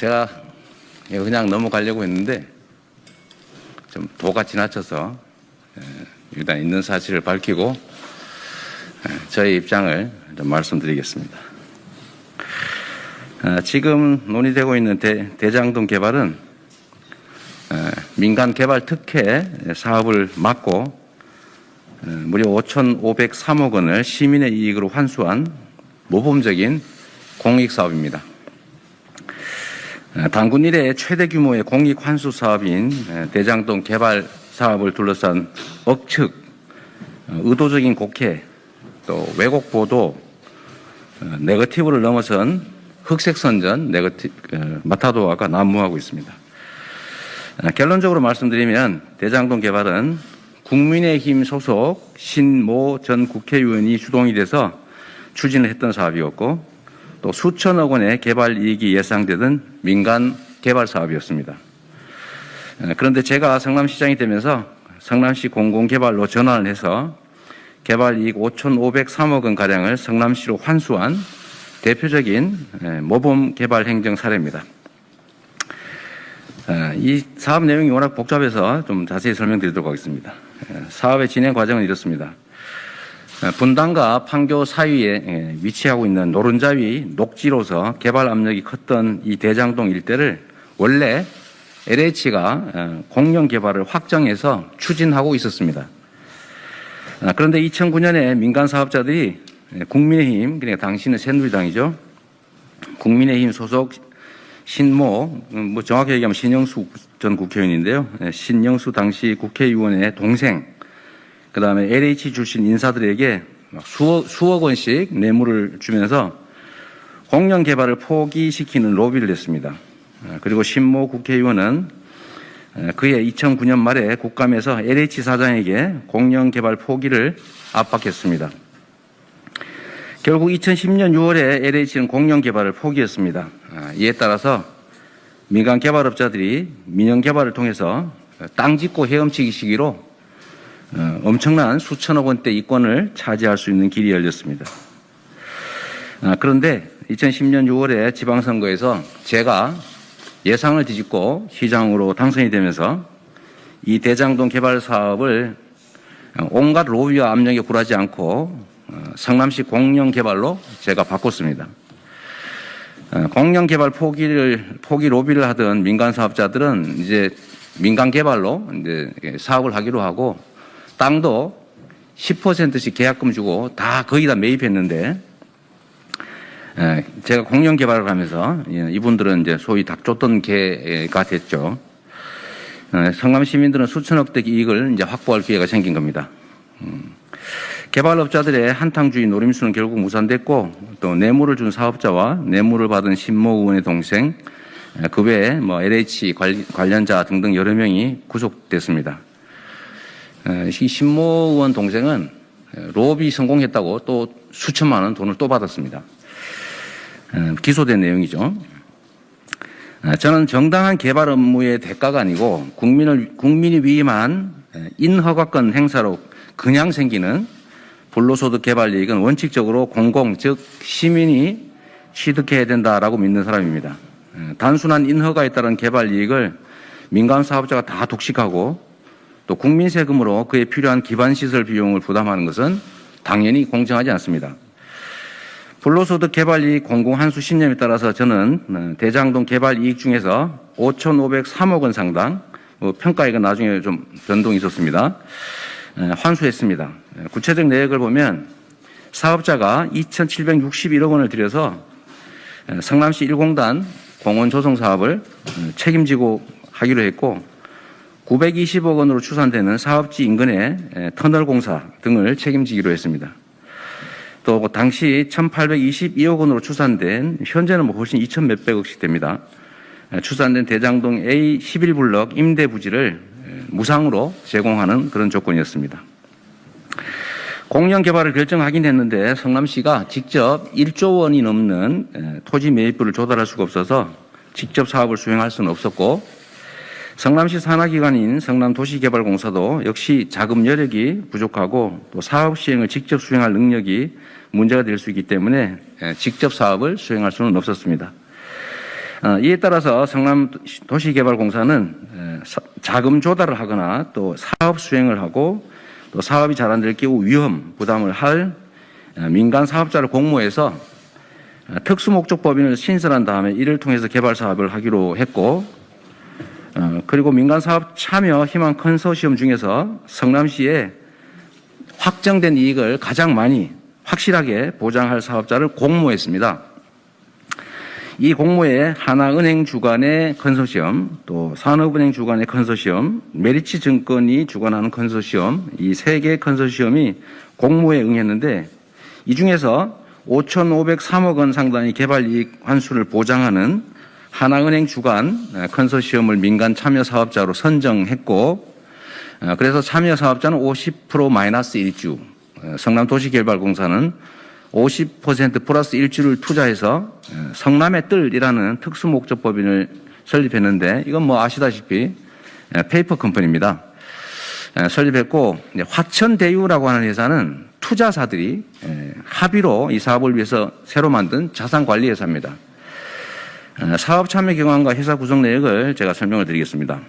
제가 그냥 넘어가려고 했는데 좀 도가 지나쳐서 일단 있는 사실을 밝히고 저의 입장을 좀 말씀드리겠습니다. 지금 논의되고 있는 대장동 개발은 민간 개발 특혜 사업을 막고 무려 5,503억 원을 시민의 이익으로 환수한 모범적인 공익사업입니다. 당군 이래 최대 규모의 공익 환수 사업인 대장동 개발 사업을 둘러싼 억측, 의도적인 곡해, 또 왜곡 보도, 네거티브를 넘어선 흑색 선전, 마타도아가 난무하고 있습니다. 결론적으로 말씀드리면 대장동 개발은 국민의힘 소속 신모 전 국회의원이 주동이 돼서 추진을 했던 사업이었고 또 수천억 원의 개발 이익이 예상되던 민간 개발 사업이었습니다. 그런데 제가 성남시장이 되면서 성남시 공공개발로 전환을 해서 개발 이익 5,503억 원가량을 성남시로 환수한 대표적인 모범 개발 행정 사례입니다. 이 사업 내용이 워낙 복잡해서 좀 자세히 설명드리도록 하겠습니다. 사업의 진행 과정은 이렇습니다. 분당과 판교 사이에 위치하고 있는 노른자위 녹지로서 개발 압력이 컸던 이 대장동 일대를 원래 LH가 공영 개발을 확정해서 추진하고 있었습니다. 그런데 2009년에 민간 사업자들이 국민의힘, 그러니까 당시는 새누리당이죠. 국민의힘 소속 신모, 정확히 얘기하면 신영수 전 국회의원인데요. 신영수 당시 국회의원의 동생, 그 다음에 LH 출신 인사들에게 수억 원씩 뇌물을 주면서 공영 개발을 포기시키는 로비를 했습니다. 그리고 신모 국회의원은 그해 2009년 말에 국감에서 LH 사장에게 공영 개발 포기를 압박했습니다. 결국 2010년 6월에 LH는 공영 개발을 포기했습니다. 이에 따라서 민간 개발업자들이 민영 개발을 통해서 땅 짓고 헤엄치기 시기로 엄청난 수천억 원대 이권을 차지할 수 있는 길이 열렸습니다. 그런데 2010년 6월에 지방선거에서 제가 예상을 뒤집고 시장으로 당선이 되면서 이 대장동 개발 사업을 온갖 로비와 압력에 굴하지 않고 성남시 공영 개발로 제가 바꿨습니다. 공영 개발 포기 로비를 하던 민간 사업자들은 이제 민간 개발로 이제 사업을 하기로 하고 땅도 10%씩 계약금 주고 거의 다 매입했는데 제가 공영 개발을 하면서 이분들은 이제 소위 닭 쫓던 개가 됐죠. 성남 시민들은 수천억대 이익을 이제 확보할 기회가 생긴 겁니다. 개발업자들의 한탕주의 노림수는 결국 무산됐고 또 뇌물을 준 사업자와 뇌물을 받은 신모 의원의 동생, 그 외에 LH 관련자 등등 여러 명이 구속됐습니다. 이 신모 의원 동생은 로비 성공했다고 또 수천만 원 돈을 또 받았습니다. 기소된 내용이죠. 저는 정당한 개발 업무의 대가가 아니고 국민이 위임한 인허가권 행사로 그냥 생기는 불로소득 개발 이익은 원칙적으로 공공, 즉 시민이 취득해야 된다라고 믿는 사람입니다. 단순한 인허가에 따른 개발 이익을 민간 사업자가 다 독식하고 또 국민 세금으로 그에 필요한 기반시설 비용을 부담하는 것은 당연히 공정하지 않습니다. 불로소득 개발 이익 공공환수 신념에 따라서 저는 대장동 개발 이익 중에서 5,503억 원 상당, 평가액은 나중에 좀 변동이 있었습니다. 환수했습니다. 구체적 내역을 보면 사업자가 2,761억 원을 들여서 성남시 1공단 공원 조성 사업을 책임지고 하기로 했고 920억 원으로 추산되는 사업지 인근의 터널 공사 등을 책임지기로 했습니다. 또 당시 1,822억 원으로 추산된, 현재는 훨씬 2천 몇백억씩 됩니다. 추산된 대장동 A 11블럭 임대 부지를 무상으로 제공하는 그런 조건이었습니다. 공영 개발을 결정하긴 했는데 성남시가 직접 1조 원이 넘는 토지 매입부를 조달할 수가 없어서 직접 사업을 수행할 수는 없었고 성남시 산하기관인 성남도시개발공사도 역시 자금 여력이 부족하고 또 사업 시행을 직접 수행할 능력이 문제가 될 수 있기 때문에 직접 사업을 수행할 수는 없었습니다. 이에 따라서 성남도시개발공사는 자금 조달을 하거나 또 사업 수행을 하고 또 사업이 잘 안 될 경우 위험 부담을 할 민간 사업자를 공모해서 특수목적법인을 신설한 다음에 이를 통해서 개발 사업을 하기로 했고, 그리고 민간 사업 참여 희망 컨소시엄 중에서 성남시에 확정된 이익을 가장 많이 확실하게 보장할 사업자를 공모했습니다. 이 공모에 하나은행 주관의 컨소시엄, 또 산업은행 주관의 컨소시엄, 메리츠 증권이 주관하는 컨소시엄, 이 세 개의 컨소시엄이 공모에 응했는데, 이 중에서 5,503억 원 상당의 개발이익 환수를 보장하는 하나은행 주관 컨소시엄을 민간 참여 사업자로 선정했고, 그래서 참여 사업자는 50% 마이너스 1주, 성남도시개발공사는 50% 플러스 1주를 투자해서 성남의 뜰이라는 특수목적법인을 설립했는데, 이건 뭐 아시다시피 페이퍼 컴퍼니입니다. 설립했고, 화천대유라고 하는 회사는 투자사들이 합의로 이 사업을 위해서 새로 만든 자산관리회사입니다. 사업 참여 경황과 회사 구성 내역을 제가 설명을 드리겠습니다.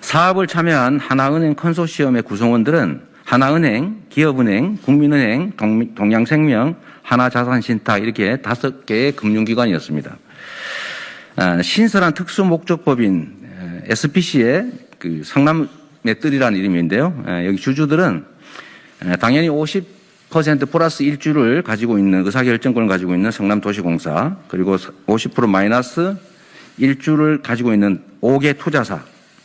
사업을 참여한 하나은행 컨소시엄의 구성원들은 하나은행, 기업은행, 국민은행, 동양생명, 하나자산신탁 이렇게 5개의 금융기관이었습니다. 신설한 특수목적법인 SPC의 그 성남의 뜰이라는 이름인데요. 여기 주주들은 당연히 50% 플러스 1주를 가지고 있는 의사결정권을 가지고 있는 성남도시공사, 그리고 50% 마이너스 1주를 가지고 있는 5개 투자사,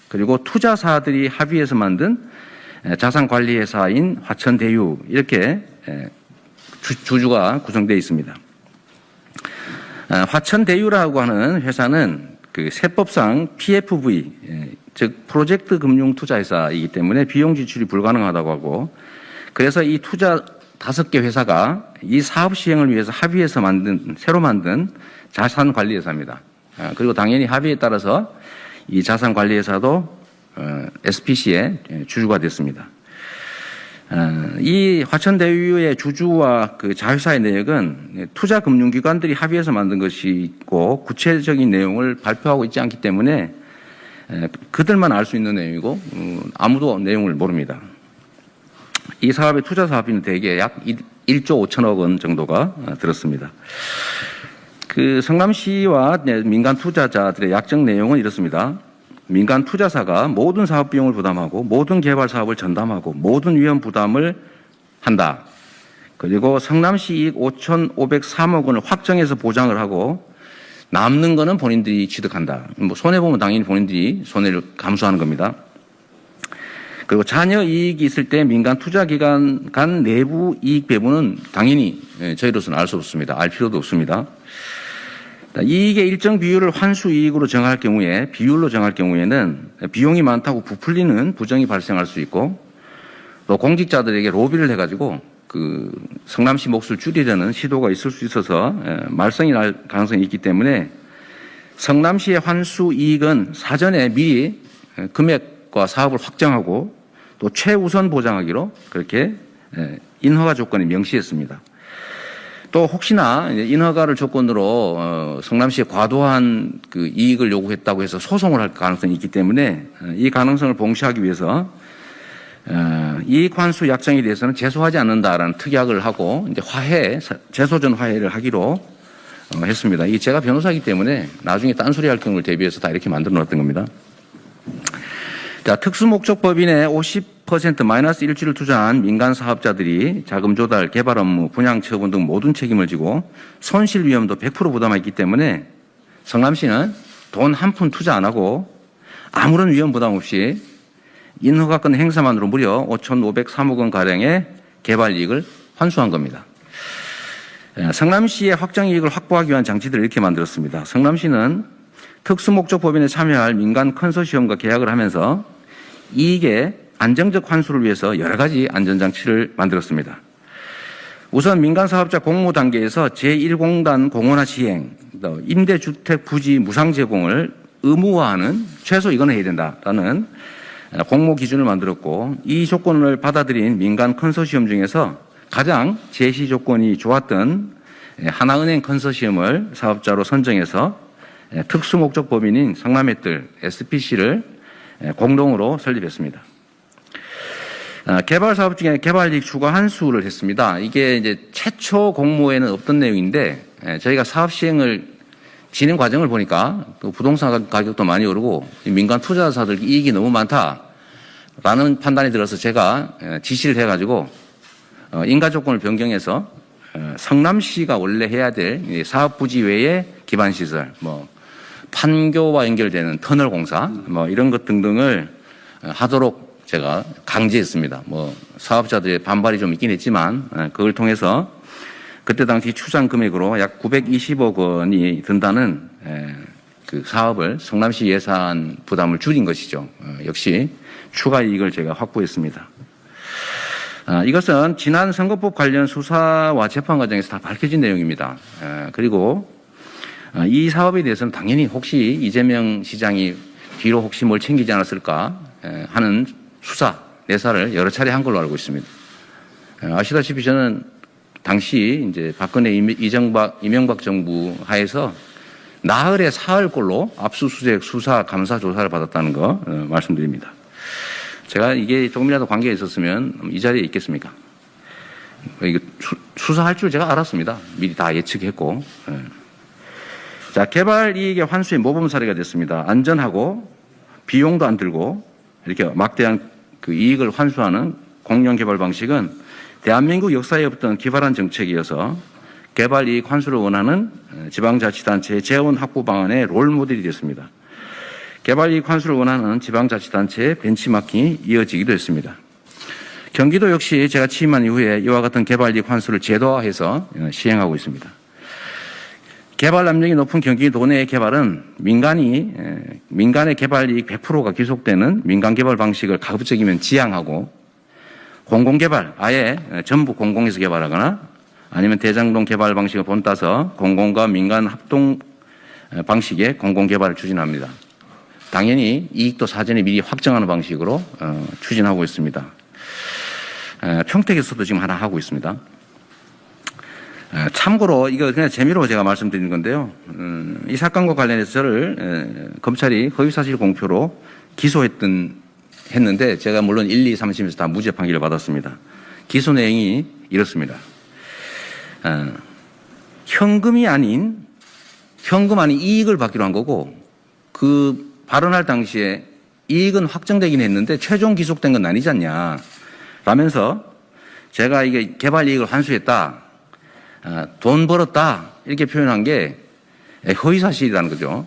그리고 투자사들이 합의해서 만든 자산관리회사인 화천대유, 이렇게 주주가 구성되어 있습니다. 화천대유라고 하는 회사는 그 세법상 PFV, 즉 프로젝트 금융투자회사이기 때문에 비용 지출이 불가능하다고 하고, 그래서 이 투자 5개 회사가 이 사업 시행을 위해서 합의해서 새로 만든 자산관리회사입니다. 그리고 당연히 합의에 따라서 이 자산관리회사도 SPC의 주주가 됐습니다. 이 화천대유의 주주와 그 자회사의 내역은 투자금융기관들이 합의해서 만든 것이고, 구체적인 내용을 발표하고 있지 않기 때문에 그들만 알 수 있는 내용이고 아무도 내용을 모릅니다. 이 사업의 투자 사업비는 대개 약 1조 5천억 원 정도가 들었습니다. 그 성남시와 민간 투자자들의 약정 내용은 이렇습니다. 민간 투자사가 모든 사업 비용을 부담하고 모든 개발 사업을 전담하고 모든 위험 부담을 한다. 그리고 성남시 이익 5,503억 원을 확정해서 보장을 하고 남는 거는 본인들이 취득한다. 뭐 손해보면 당연히 본인들이 손해를 감수하는 겁니다. 그리고 잔여 이익이 있을 때 민간 투자기관 간 내부 이익 배분은 당연히 저희로서는 알 수 없습니다. 알 필요도 없습니다. 이익의 일정 비율을 환수 이익으로 정할 경우에, 비율로 정할 경우에는 비용이 많다고 부풀리는 부정이 발생할 수 있고, 또 공직자들에게 로비를 해가지고 그 성남시 몫을 줄이려는 시도가 있을 수 있어서 말썽이 날 가능성이 있기 때문에 성남시의 환수 이익은 사전에 미리 금액과 사업을 확정하고 또 최우선 보장하기로 그렇게 인허가 조건에 명시했습니다. 또 혹시나 인허가를 조건으로 성남시에 과도한 그 이익을 요구했다고 해서 소송을 할 가능성이 있기 때문에 이 가능성을 봉쇄하기 위해서 이익 환수 약정에 대해서는 제소하지 않는다라는 특약을 하고 이제 제소 전 화해를 하기로 했습니다. 이 제가 변호사이기 때문에 나중에 딴소리 할 경우를 대비해서 다 이렇게 만들어 놨던 겁니다. 자, 특수목적법인의 50% 마이너스 1주를 투자한 민간 사업자들이 자금 조달, 개발 업무, 분양 처분 등 모든 책임을 지고 손실 위험도 100% 부담하기 때문에 성남시는 돈 한 푼 투자 안 하고 아무런 위험 부담 없이 인허가권 행사만으로 무려 5,503억 원 가량의 개발 이익을 환수한 겁니다. 성남시의 확정 이익을 확보하기 위한 장치들을 이렇게 만들었습니다. 성남시는 특수목적법인에 참여할 민간 컨소시엄과 계약을 하면서 이익의 안정적 환수를 위해서 여러 가지 안전장치를 만들었습니다. 우선 민간사업자 공모 단계에서 제1공단 공원화 시행, 임대주택 부지 무상 제공을 의무화하는, 최소 이거는 해야 된다라는 공모 기준을 만들었고, 이 조건을 받아들인 민간 컨소시엄 중에서 가장 제시 조건이 좋았던 하나은행 컨소시엄을 사업자로 선정해서 특수목적 법인인 성남의뜰 SPC를 공동으로 설립했습니다. 개발 사업 중에 개발이익 추가 환수를 했습니다. 이게 이제 최초 공모에는 없던 내용인데 저희가 사업 시행을 진행 과정을 보니까 또 부동산 가격도 많이 오르고 민간 투자자들 이익이 너무 많다라는 판단이 들어서 제가 지시를 해가지고 인가 조건을 변경해서 성남시가 원래 해야 될 사업 부지 외에 기반 시설, 뭐 판교와 연결되는 터널 공사, 뭐 이런 것 등등을 하도록 제가 강제했습니다. 뭐 사업자들의 반발이 좀 있긴 했지만 그걸 통해서 그때 당시 추산 금액으로 약 920억 원이 든다는 그 사업을 성남시 예산 부담을 줄인 것이죠. 역시 추가 이익을 제가 확보했습니다. 이것은 지난 선거법 관련 수사와 재판 과정에서 다 밝혀진 내용입니다. 그리고 이 사업에 대해서는 당연히 혹시 이재명 시장이 뒤로 혹시 뭘 챙기지 않았을까 하는 수사, 내사를 여러 차례 한 걸로 알고 있습니다. 아시다시피 저는 당시 이제 박근혜 이명박 정부 하에서 나흘에 사흘꼴로 압수수색 수사 감사 조사를 받았다는 거 말씀드립니다. 제가 이게 조금이라도 관계가 있었으면 이 자리에 있겠습니까? 이거 수사할 줄 제가 알았습니다. 미리 다 예측했고. 자, 개발 이익의 환수의 모범 사례가 됐습니다. 안전하고 비용도 안 들고 이렇게 막대한 그 이익을 환수하는 공영 개발 방식은 대한민국 역사에 없던 기발한 정책이어서 개발 이익 환수를 원하는 지방자치단체의 재원 확보 방안의 롤 모델이 됐습니다. 개발 이익 환수를 원하는 지방자치단체의 벤치마킹이 이어지기도 했습니다. 경기도 역시 제가 취임한 이후에 이와 같은 개발 이익 환수를 제도화해서 시행하고 있습니다. 개발 압력이 높은 경기도 내 개발은 민간의 개발 이익 100%가 귀속되는 민간 개발 방식을 가급적이면 지양하고 공공개발, 아예 전부 공공에서 개발하거나 아니면 대장동 개발 방식을 본따서 공공과 민간 합동 방식의 공공개발을 추진합니다. 당연히 이익도 사전에 미리 확정하는 방식으로 추진하고 있습니다. 평택에서도 지금 하나 하고 있습니다. 참고로 이거 그냥 재미로 제가 말씀드리는 건데요. 이 사건과 관련해서 저를 검찰이 허위사실 공표로 했는데 제가 물론 1, 2, 3심에서 다 무죄 판결을 받았습니다. 기소 내용이 이렇습니다. 현금 아닌 이익을 받기로 한 거고 그 발언할 당시에 이익은 확정되긴 했는데 최종 기속된 건 아니지 않냐 라면서 제가 이게 개발 이익을 환수했다. 돈 벌었다 이렇게 표현한 게 허위사실이라는 거죠.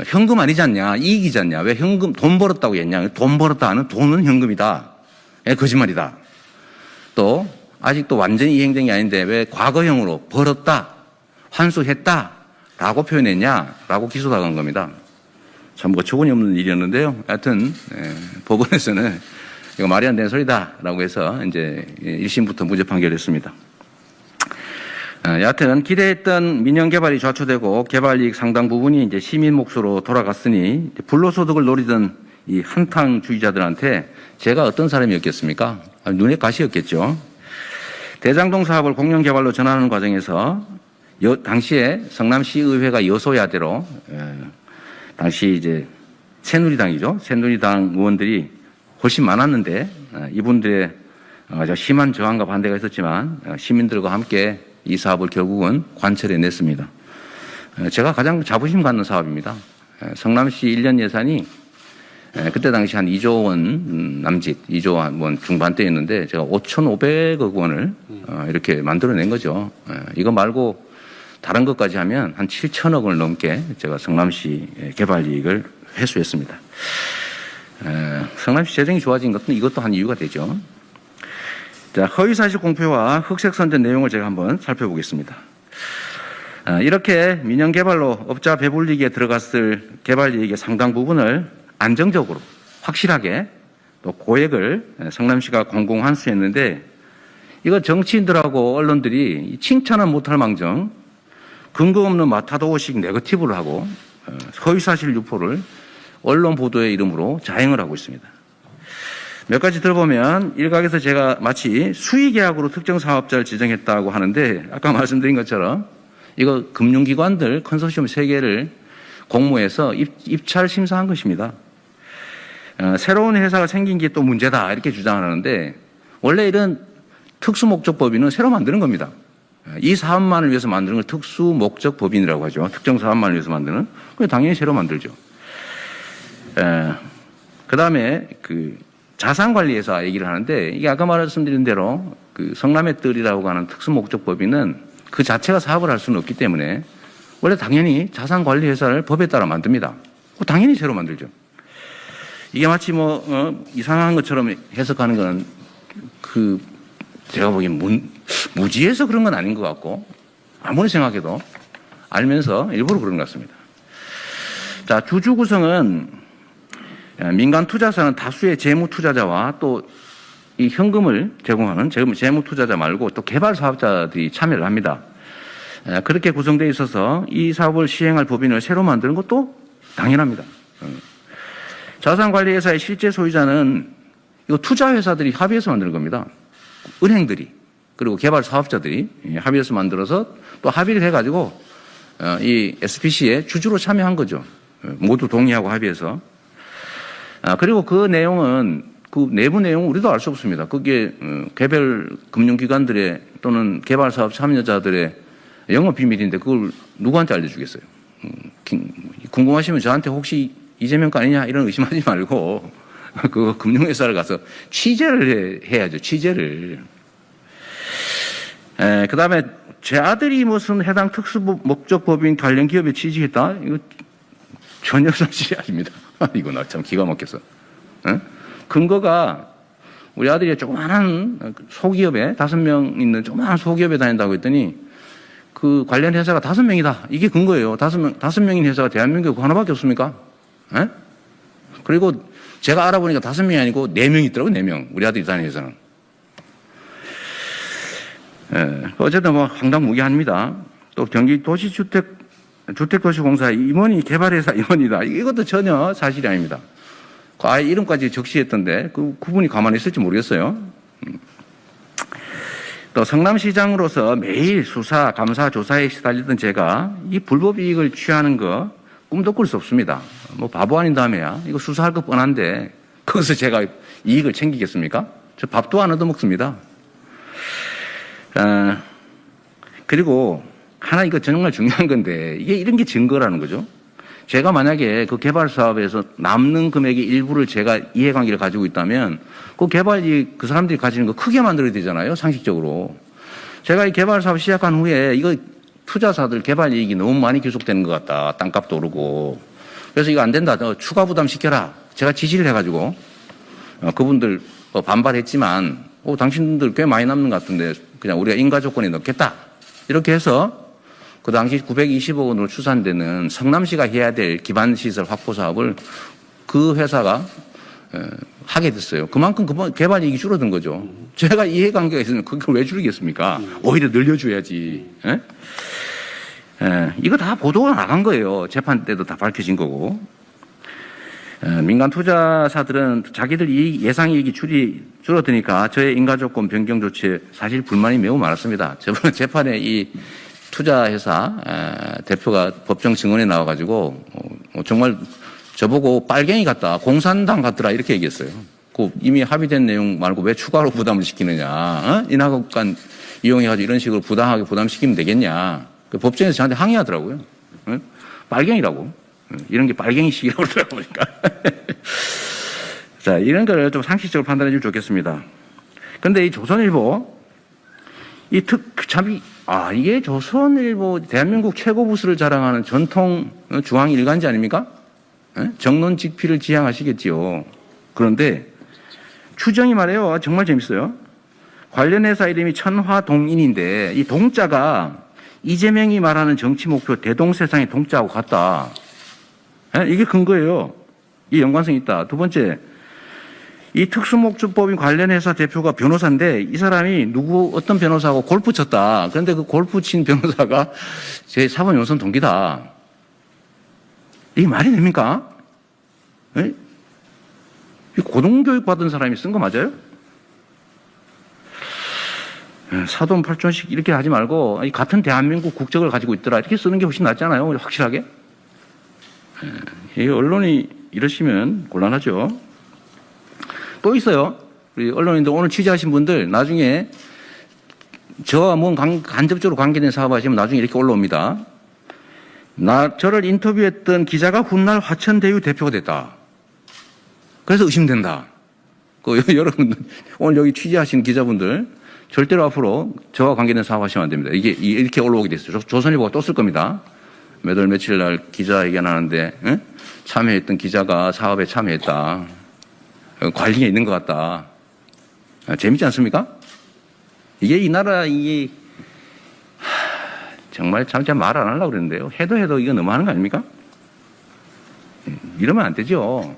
현금 아니지 않냐, 이익이지 않냐, 왜 돈 벌었다고 했냐, 돈 벌었다 하는 돈은 현금이다, 거짓말이다. 또 아직도 완전히 이행된 게 아닌데 왜 과거형으로 벌었다, 환수했다라고 표현했냐라고 기소당한 겁니다. 참 어처구니 없는 일이었는데요. 하여튼 법원에서는 이거 말이 안 되는 소리다라고 해서 이제 1심부터 무죄 판결했습니다. 여하튼 기대했던 민영 개발이 좌초되고 개발 이익 상당 부분이 이제 시민 몫으로 돌아갔으니 불로소득을 노리던 이 한탕주의자들한테 제가 어떤 사람이었겠습니까? 눈에 가시였겠죠. 대장동 사업을 공영 개발로 전환하는 과정에서 당시에 성남시 의회가 여소야대로 당시 이제 새누리당이죠. 새누리당 의원들이 훨씬 많았는데 이분들의 심한 저항과 반대가 있었지만 시민들과 함께 이 사업을 결국은 관철해냈습니다. 제가 가장 자부심 갖는 사업입니다. 성남시 1년 예산이 그때 당시 한 2조 원 남짓, 2조 원 중반대였는데 제가 5,500억 원을 이렇게 만들어낸 거죠. 이거 말고 다른 것까지 하면 한 7천억 원을 넘게 제가 성남시 개발 이익을 회수했습니다. 성남시 재정이 좋아진 것도 이것도 한 이유가 되죠. 자, 허위사실 공표와 흑색선전 내용을 제가 한번 살펴보겠습니다. 이렇게 민영개발로 업자 배불리기에 들어갔을 개발 이익의 상당 부분을 안정적으로 확실하게 또 고액을 성남시가 공공환수했는데 이거 정치인들하고 언론들이 칭찬은 못할 망정 근거 없는 마타도식 네거티브를 하고 허위사실 유포를 언론 보도의 이름으로 자행을 하고 있습니다. 몇 가지 들어보면 일각에서 제가 마치 수의계약으로 특정 사업자를 지정했다고 하는데 아까 말씀드린 것처럼 이거 금융기관들 컨소시엄 3개를 공모해서 입찰 심사한 것입니다. 새로운 회사가 생긴 게 또 문제다 이렇게 주장하는데 원래 이런 특수목적법인은 새로 만드는 겁니다. 이 사업만을 위해서 만드는 걸 특수목적법인이라고 하죠. 특정 사업만을 위해서 만드는. 그럼 당연히 새로 만들죠. 그 다음에 그 자산관리회사 얘기를 하는데 이게 아까 말씀드린 대로 그 성남의 뜰이라고 하는 특수목적법인은 그 자체가 사업을 할 수는 없기 때문에 원래 당연히 자산관리회사를 법에 따라 만듭니다. 당연히 새로 만들죠. 이게 마치 이상한 것처럼 해석하는 건 제가 보기엔 무지해서 그런 건 아닌 것 같고 아무리 생각해도 알면서 일부러 그런 것 같습니다. 자, 주주 구성은 민간 투자사는 다수의 재무 투자자와 또 이 현금을 제공하는 재무 투자자 말고 또 개발 사업자들이 참여를 합니다. 그렇게 구성되어 있어서 이 사업을 시행할 법인을 새로 만드는 것도 당연합니다. 자산관리회사의 실제 소유자는 이거 투자회사들이 합의해서 만드는 겁니다. 은행들이 그리고 개발 사업자들이 합의해서 만들어서 또 합의를 해가지고 이 SPC에 주주로 참여한 거죠. 모두 동의하고 합의해서. 그리고 그 내용은 그 내부 내용은 우리도 알 수 없습니다. 그게 개별 금융기관들의 또는 개발사업 참여자들의 영업 비밀인데 그걸 누구한테 알려주겠어요. 궁금하시면 저한테 혹시 이재명 거 아니냐 이런 의심하지 말고 그 금융회사를 가서 취재를 해야죠. 취재를. 그 다음에 제 아들이 무슨 해당 특수목적법인 관련 기업에 취직했다? 이거 전혀 사실이 아닙니다. 이거 나 참 기가 막혀서. 근거가 우리 아들이 조그마한 소기업에 5명 있는 조그마한 소기업에 다닌다고 했더니 그 관련 회사가 5명이다. 이게 근거예요. 5명인 회사가 대한민국에 하나밖에 없습니까? 그리고 제가 알아보니까 5명이 아니고 4명 있더라고요. 4명. 우리 아들이 다니는 회사는. 어쨌든 황당무계합니다. 또 경기도시주택도시공사 임원이 개발회사 임원이다. 이것도 전혀 사실이 아닙니다. 아예 이름까지 적시했던데 그 구분이 가만히 있을지 모르겠어요. 또 성남시장으로서 매일 수사, 감사, 조사에 시달리던 제가 이 불법 이익을 취하는 거 꿈도 꿀 수 없습니다. 바보 아닌 다음에야 이거 수사할 거 뻔한데 거기서 제가 이익을 챙기겠습니까? 저 밥도 안 얻어먹습니다. 그리고 하나 이거 정말 중요한 건데 이게 이런 게 증거라는 거죠. 제가 만약에 그 개발 사업에서 남는 금액의 일부를 제가 이해관계를 가지고 있다면 그 개발이 그 사람들이 가지는 거 크게 만들어야 되잖아요. 상식적으로. 제가 이 개발 사업 시작한 후에 이거 투자사들 개발 이익이 너무 많이 계속되는 것 같다. 땅값도 오르고. 그래서 이거 안 된다. 추가 부담 시켜라. 제가 지시를 해가지고 그분들 반발했지만 당신들 꽤 많이 남는 것 같은데 그냥 우리가 인가 조건에 넣겠다. 이렇게 해서 그 당시 920억 원으로 추산되는 성남시가 해야 될 기반시설 확보 사업을 그 회사가 하게 됐어요. 그만큼 개발 이익이 줄어든 거죠. 제가 이해관계가 있으면 그걸 왜 줄이겠습니까? 오히려 늘려줘야지. 이거 다 보도가 나간 거예요. 재판 때도 다 밝혀진 거고. 민간 투자사들은 자기들 예상 이익이 줄어드니까 저의 인가조건 변경 조치에 사실 불만이 매우 많았습니다. 저번에 재판에 이 투자회사 대표가 법정 증언에 나와가지고 정말 저보고 빨갱이 같다, 공산당 같더라 이렇게 얘기했어요. 그 이미 합의된 내용 말고 왜 추가로 부담을 시키느냐? 인하급관 이용해가지고 이런 식으로 부당하게 부담시키면 되겠냐? 그 법정에서 저한테 항의하더라고요. 빨갱이라고. 이런 게 빨갱이식이라고 그러더라고요. 보니까. 자, 이런 걸 좀 상식적으로 판단해 주면 좋겠습니다. 근데 이 조선일보, 이게 조선일보 대한민국 최고 부수를 자랑하는 전통 중앙 일간지 아닙니까? 정론직필을 지향하시겠지요. 그런데 추정이 말해요. 정말 재밌어요. 관련 회사 이름이 천화동인인데 이 동자가 이재명이 말하는 정치 목표 대동세상의 동자하고 같다. 이게 근거예요. 이 연관성이 있다. 두 번째, 이 특수목적법인 관련 회사 대표가 변호사인데 이 사람이 어떤 변호사하고 골프 쳤다. 그런데 그 골프 친 변호사가 제 사법연수원 동기다. 이게 말이 됩니까? 고등교육 받은 사람이 쓴 거 맞아요? 사돈 팔촌식 이렇게 하지 말고 같은 대한민국 국적을 가지고 있더라 이렇게 쓰는 게 훨씬 낫잖아요. 확실하게. 이 언론이 이러시면 곤란하죠. 또 있어요. 우리 언론인들 오늘 취재하신 분들 나중에 저와 뭔 간접적으로 관계된 사업하시면 나중에 이렇게 올라옵니다. 저를 인터뷰했던 기자가 훗날 화천대유 대표가 됐다. 그래서 의심된다. 여러분 오늘 여기 취재하신 기자분들 절대로 앞으로 저와 관계된 사업하시면 안 됩니다. 이게 이렇게 올라오게 됐어요. 조선일보가 또 쓸 겁니다. 몇 월 며칠 날 기자회견하는데 참여했던 기자가 사업에 참여했다. 관리가 있는 것 같다. 재밌지 않습니까? 이게 이 나라 이게 정말 참 말 안 하려고 그랬는데요. 해도 이거 너무하는 거 아닙니까? 이러면 안 되죠.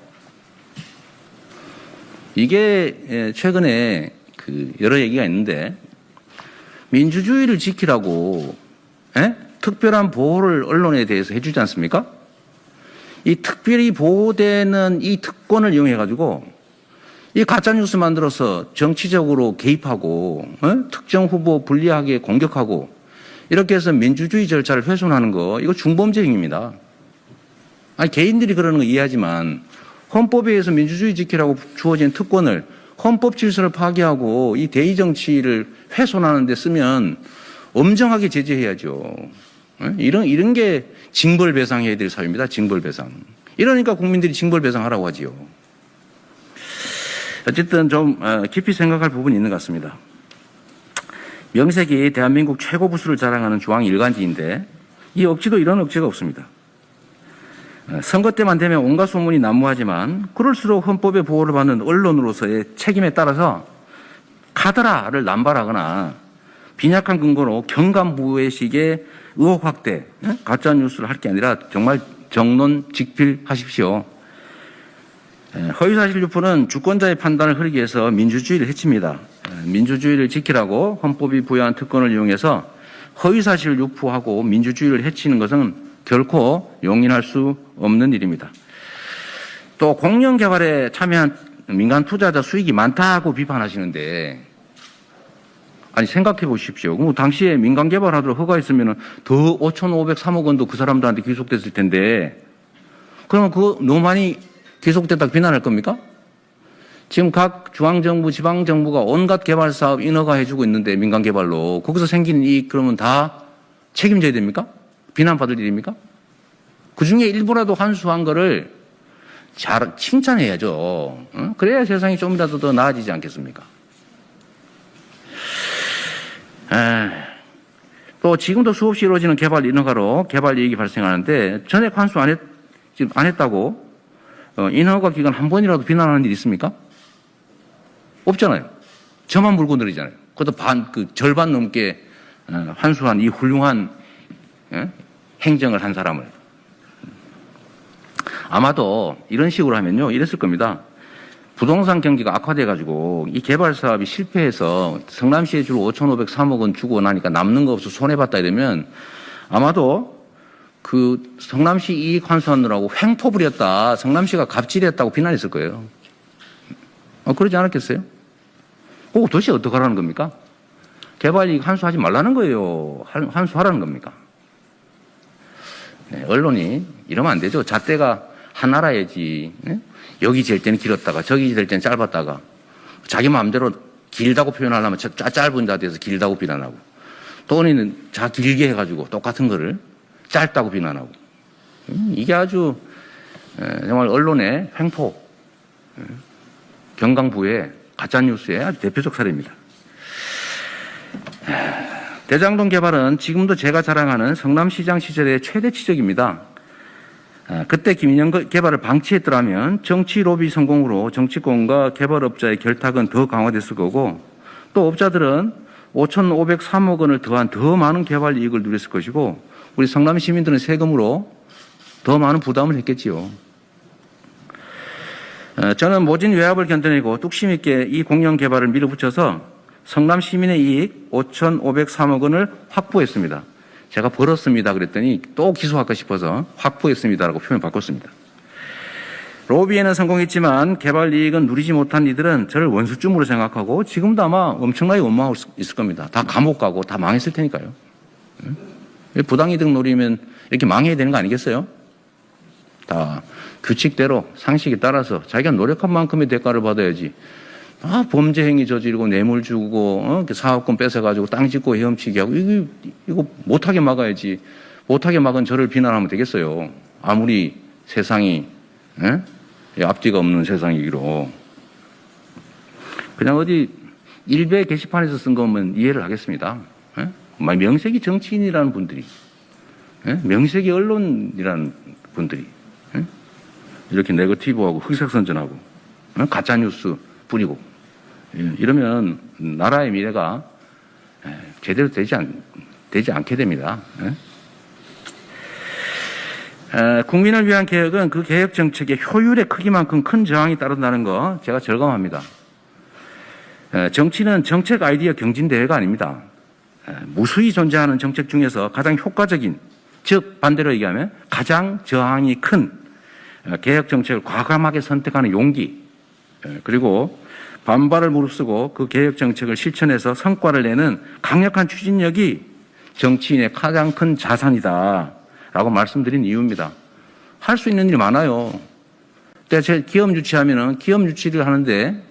이게 최근에 여러 얘기가 있는데 민주주의를 지키라고 특별한 보호를 언론에 대해서 해주지 않습니까? 이 특별히 보호되는 이 특권을 이용해가지고 이 가짜뉴스 만들어서 정치적으로 개입하고 특정 후보 불리하게 공격하고 이렇게 해서 민주주의 절차를 훼손하는 거 이거 중범죄 행위입니다. 아니 개인들이 그러는 거 이해하지만 헌법에 의해서 민주주의 지키라고 주어진 특권을 헌법 질서를 파괴하고 이 대의 정치를 훼손하는 데 쓰면 엄정하게 제재해야죠. 이런 게 징벌배상해야 될 사유입니다. 징벌배상. 이러니까 국민들이 징벌배상하라고 하지요. 어쨌든 좀 깊이 생각할 부분이 있는 것 같습니다. 명색이 대한민국 최고 부수를 자랑하는 중앙일간지인데 이 억지도 이런 억지가 없습니다. 선거 때만 되면 온갖 소문이 난무하지만 그럴수록 헌법의 보호를 받는 언론으로서의 책임에 따라서 카더라를 남발하거나 빈약한 근거로 경감부회식의 의혹 확대, 가짜뉴스를 할 게 아니라 정말 정론 직필하십시오. 허위사실 유포는 주권자의 판단을 흐리기 위해서 민주주의를 해칩니다. 민주주의를 지키라고 헌법이 부여한 특권을 이용해서 허위사실을 유포하고 민주주의를 해치는 것은 결코 용인할 수 없는 일입니다. 또 공영 개발에 참여한 민간 투자자 수익이 많다고 비판하시는데 아니 생각해 보십시오. 그럼 당시에 민간 개발하도록 허가했으면 더 5,503억 원도 그 사람들한테 귀속됐을 텐데 그러면 그거 너무 많이 귀속됐다고 비난할 겁니까? 지금 각 중앙정부, 지방정부가 온갖 개발 사업 인허가 해주고 있는데 민간 개발로 거기서 생기는 이익 그러면 다 책임져야 됩니까? 비난받을 일입니까? 그 중에 일부라도 환수한 거를 잘 칭찬해야죠. 그래야 세상이 좀이라도 더 나아지지 않겠습니까? 또 지금도 수없이 이루어지는 개발 인허가로 개발 이익이 발생하는데 전액 환수 안 했다고 인허가 기간 한 번이라도 비난하는 일이 있습니까? 없잖아요. 저만 물고 늘리잖아요. 그것도 절반 넘게 환수한 이 훌륭한 행정을 한 사람을. 아마도 이런 식으로 하면요, 이랬을 겁니다. 부동산 경기가 악화돼가지고 이 개발 사업이 실패해서 성남시에 주로 5,503억 원 주고 나니까 남는 거 없어 손해봤다 이러면 아마도 그 성남시 이익 환수하느라고 횡포 부렸다, 성남시가 갑질했다고 비난했을 거예요. 그러지 않았겠어요? 그거 도대체 어떡하라는 겁니까? 개발 이익 환수하지 말라는 거예요. 환수하라는 겁니까? 네, 언론이 이러면 안 되죠. 잣대가 하나라야지. 네? 여기 질 때는 길었다가 저기 질 때는 짧았다가 자기 마음대로 길다고 표현하려면 짧은 자리에서 길다고 비난하고 또는 자 길게 해가지고 똑같은 거를 짧다고 비난하고 이게 아주 정말 언론의 횡포 경강부의 가짜뉴스의 아주 대표적 사례입니다. 대장동 개발은 지금도 제가 자랑하는 성남시장 시절의 최대 치적입니다. 그때 김인영 개발을 방치했더라면 정치 로비 성공으로 정치권과 개발업자의 결탁은 더 강화됐을 거고 또 업자들은 5,503억 원을 더한 더 많은 개발 이익을 누렸을 것이고 우리 성남 시민들은 세금으로 더 많은 부담을 했겠지요. 저는 모진 외압을 견뎌내고 뚝심 있게 이 공영 개발을 밀어붙여서 성남 시민의 이익 5,503억 원을 확보했습니다. 제가 벌었습니다 그랬더니 또 기소할까 싶어서 확보했습니다라고 표현 바꿨습니다. 로비에는 성공했지만 개발 이익은 누리지 못한 이들은 저를 원수쯤으로 생각하고 지금도 아마 엄청나게 원망하고 있을 겁니다. 다 감옥 가고 다 망했을 테니까요. 부당이득 노리면 이렇게 망해야 되는 거 아니겠어요? 다 규칙대로 상식에 따라서 자기가 노력한 만큼의 대가를 받아야지. 범죄 행위 저지르고 뇌물 주고 사업권 뺏어가지고 땅 짓고 헤엄치기 하고 이거 못하게 막아야지. 못하게 막은 저를 비난하면 되겠어요. 아무리 세상이 앞뒤가 없는 세상이기로. 그냥 어디 일베 게시판에서 쓴 거면 이해를 하겠습니다. 명색이 정치인이라는 분들이, 명색이 언론이라는 분들이 이렇게 네거티브하고 흑색선전하고 가짜뉴스 뿌리고 이러면 나라의 미래가 제대로 되지 않게 됩니다. 국민을 위한 개혁은 그 개혁 정책의 효율의 크기만큼 큰 저항이 따른다는 거 제가 절감합니다. 정치는 정책 아이디어 경진대회가 아닙니다. 무수히 존재하는 정책 중에서 가장 효과적인, 즉 반대로 얘기하면 가장 저항이 큰 개혁 정책을 과감하게 선택하는 용기, 그리고 반발을 무릅쓰고 그 개혁 정책을 실천해서 성과를 내는 강력한 추진력이 정치인의 가장 큰 자산이다 라고 말씀드린 이유입니다. 할 수 있는 일이 많아요. 제가 기업 유치하면은 기업 유치를 하는데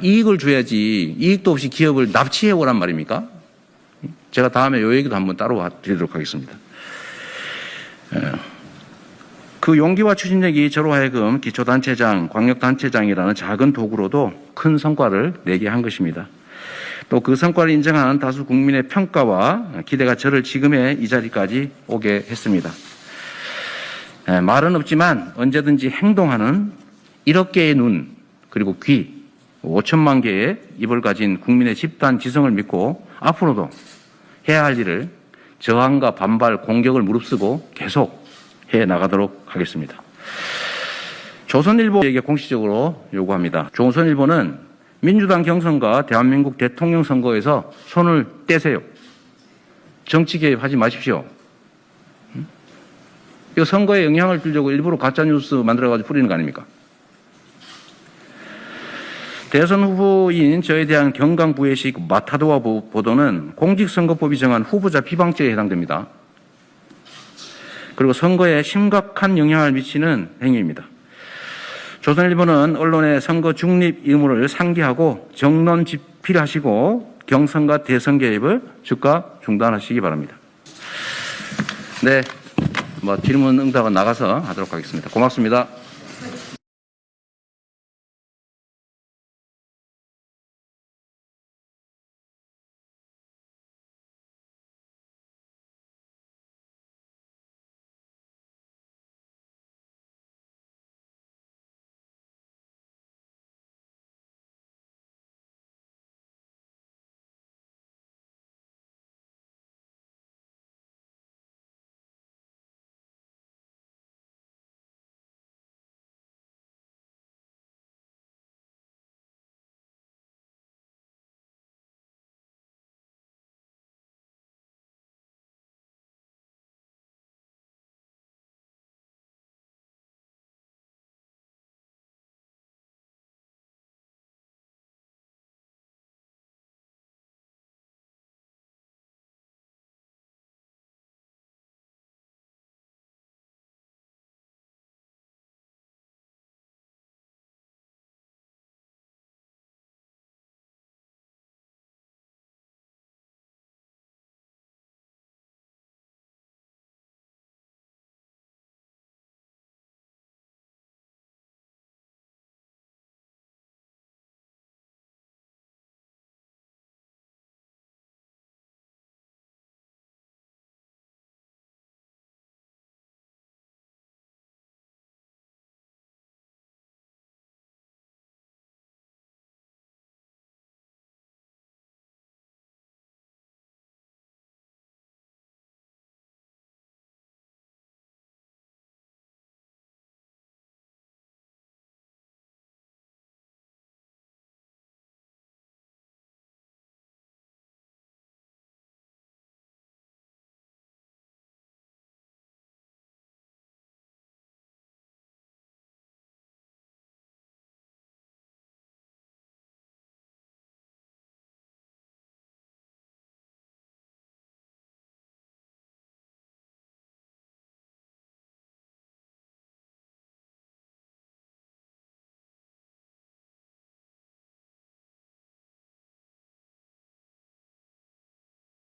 이익을 줘야지 이익도 없이 기업을 납치해 오란 말입니까? 제가 다음에 요 얘기도 한번 따로 드리도록 하겠습니다. 그 용기와 추진력이 저로 하여금 기초단체장, 광역단체장이라는 작은 도구로도 큰 성과를 내게 한 것입니다. 또 그 성과를 인정하는 다수 국민의 평가와 기대가 저를 지금의 이 자리까지 오게 했습니다. 말은 없지만 언제든지 행동하는 1억 개의 눈, 그리고 귀, 5천만 개의 입을 가진 국민의 집단 지성을 믿고 앞으로도 해야 할 일을 저항과 반발, 공격을 무릅쓰고 계속 해 나가도록 하겠습니다. 조선일보에게 공식적으로 요구합니다. 조선일보는 민주당 경선과 대한민국 대통령 선거에서 손을 떼세요. 정치 개입하지 마십시오. 이거 선거에 영향을 주려고 일부러 가짜뉴스 만들어가지고 뿌리는 거 아닙니까? 대선 후보인 저에 대한 경강부회식 마타도와 보도는 공직선거법이 정한 후보자 비방죄에 해당됩니다. 그리고 선거에 심각한 영향을 미치는 행위입니다. 조선일보는 언론의 선거 중립 의무를 상기하고 정론 집필하시고 경선과 대선 개입을 즉각 중단하시기 바랍니다. 네, 질문 응답은 나가서 하도록 하겠습니다. 고맙습니다.